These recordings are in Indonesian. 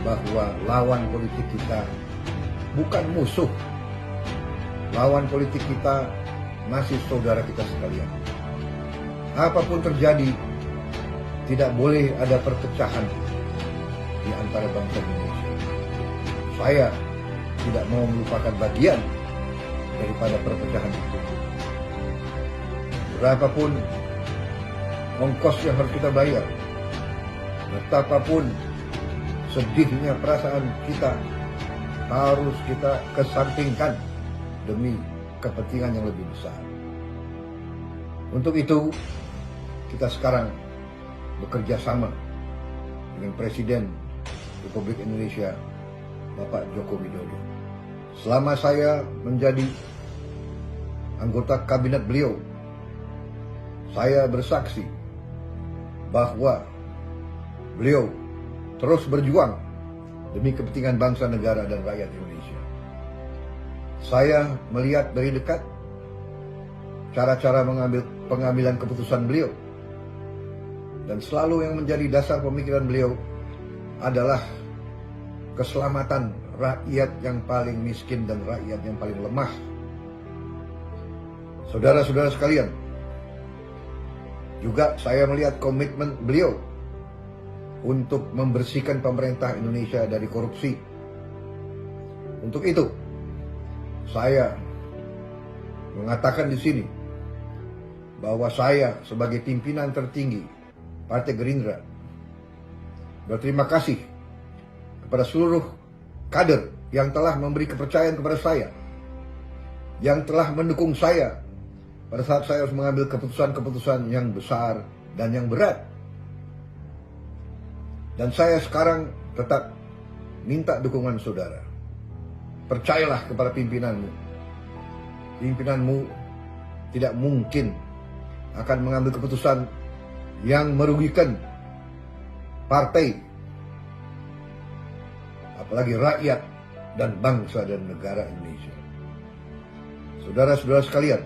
bahwa lawan politik kita bukan musuh. Lawan politik kita masih saudara kita sekalian. Apapun terjadi, tidak boleh ada perpecahan di antara bangsa Indonesia. Saya tidak mau melupakan bagian daripada perpecahan itu. Berapapun ongkos yang harus kita bayar, betapapun sedihnya perasaan kita, harus kita kesampingkan demi kepentingan yang lebih besar. Untuk itu, kita sekarang bekerja sama dengan Presiden Republik Indonesia, Bapak Joko Widodo. Selama saya menjadi anggota kabinet beliau, saya bersaksi bahwa beliau terus berjuang demi kepentingan bangsa, negara, dan rakyat Indonesia. Saya melihat dari dekat cara-cara pengambilan keputusan beliau, dan selalu yang menjadi dasar pemikiran beliau adalah keselamatan rakyat yang paling miskin dan rakyat yang paling lemah. Saudara-saudara sekalian, juga saya melihat komitmen beliau untuk membersihkan pemerintah Indonesia dari korupsi. Untuk itu, saya mengatakan di sini bahwa saya sebagai pimpinan tertinggi Partai Gerindra berterima kasih kepada seluruh kader yang telah memberi kepercayaan kepada saya, yang telah mendukung saya pada saat saya harus mengambil keputusan-keputusan yang besar dan yang berat. Dan saya sekarang tetap minta dukungan saudara. Percayalah kepada pimpinanmu. Pimpinanmu tidak mungkin akan mengambil keputusan yang merugikan partai, apalagi rakyat dan bangsa dan negara Indonesia. Saudara-saudara sekalian,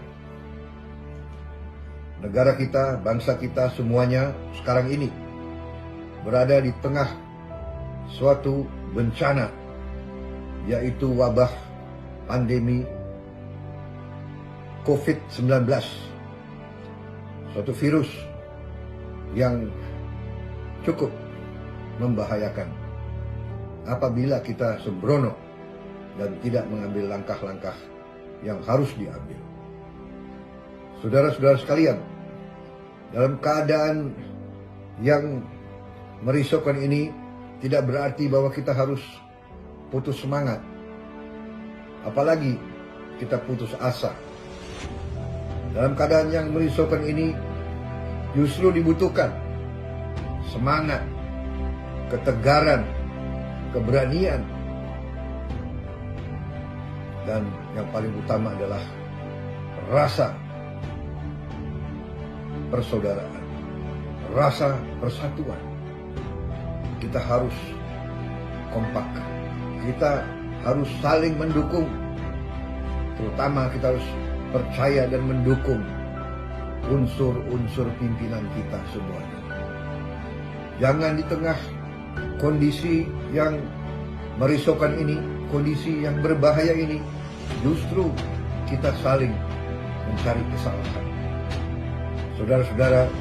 negara kita, bangsa kita semuanya sekarang ini berada di tengah suatu bencana, yaitu wabah pandemi COVID-19, suatu virus yang cukup membahayakan apabila kita sembrono dan tidak mengambil langkah-langkah yang harus diambil. Saudara-saudara sekalian, dalam keadaan yang merisaukan ini tidak berarti bahwa kita harus putus semangat, apalagi kita putus asa. Dalam keadaan yang merisaukan ini justru dibutuhkan semangat, ketegaran, keberanian, dan yang paling utama adalah rasa persaudaraan, rasa persatuan. Kita harus kompak, kita harus saling mendukung, terutama kita harus percaya dan mendukung unsur-unsur pimpinan kita semuanya. Jangan di tengah kondisi yang merisaukan ini, kondisi yang berbahaya ini, justru kita saling mencari kesalahan. Saudara-saudara,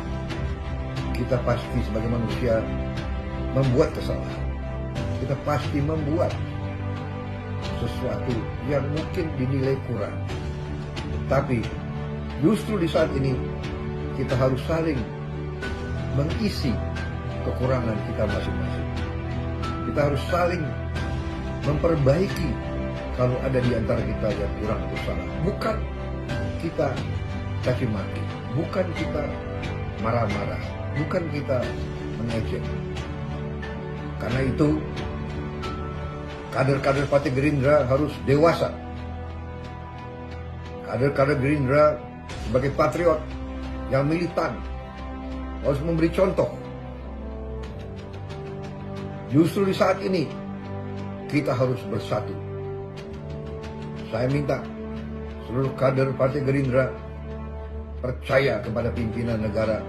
kita pasti sebagai manusia membuat kesalahan. Kita pasti membuat sesuatu yang mungkin dinilai kurang. Tapi justru di saat ini kita harus saling mengisi kekurangan kita masing-masing. Kita harus saling memperbaiki kalau ada di antara kita yang kurang atau salah. Bukan kita caci maki, bukan kita marah-marah, bukan kita mengejek. Karena itu kader-kader Partai Gerindra harus dewasa. Kader-kader Gerindra sebagai patriot yang militan harus memberi contoh. Justru di saat ini kita harus bersatu. Saya minta seluruh kader Partai Gerindra percaya kepada pimpinan negara,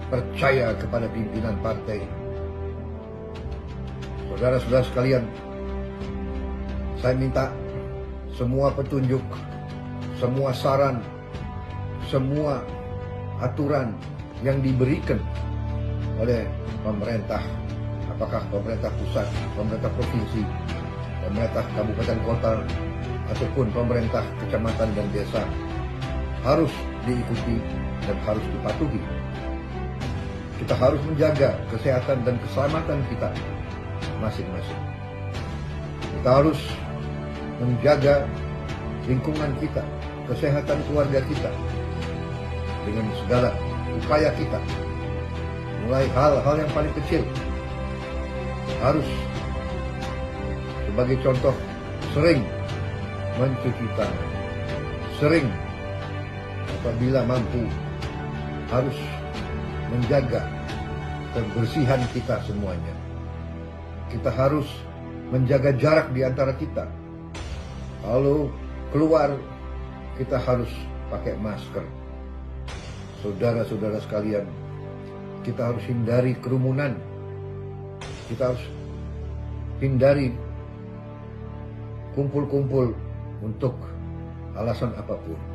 percaya kepada pimpinan partai. Saudara-saudara sekalian, saya minta semua petunjuk, semua saran, semua aturan yang diberikan oleh pemerintah, apakah pemerintah pusat, pemerintah provinsi, pemerintah kabupaten kota, ataupun pemerintah kecamatan dan desa, harus diikuti dan harus dipatuhi. Kita harus menjaga kesehatan dan keselamatan kita masing-masing. Kita harus menjaga lingkungan kita, kesehatan keluarga kita dengan segala upaya kita. Mulai hal-hal yang paling kecil, harus sebagai contoh sering mencuci tangan, sering apabila mampu harus menjaga kebersihan kita semuanya. Kita harus menjaga jarak di antara kita. Kalau keluar, kita harus pakai masker. Saudara-saudara sekalian, kita harus hindari kerumunan. Kita harus hindari kumpul-kumpul untuk alasan apapun.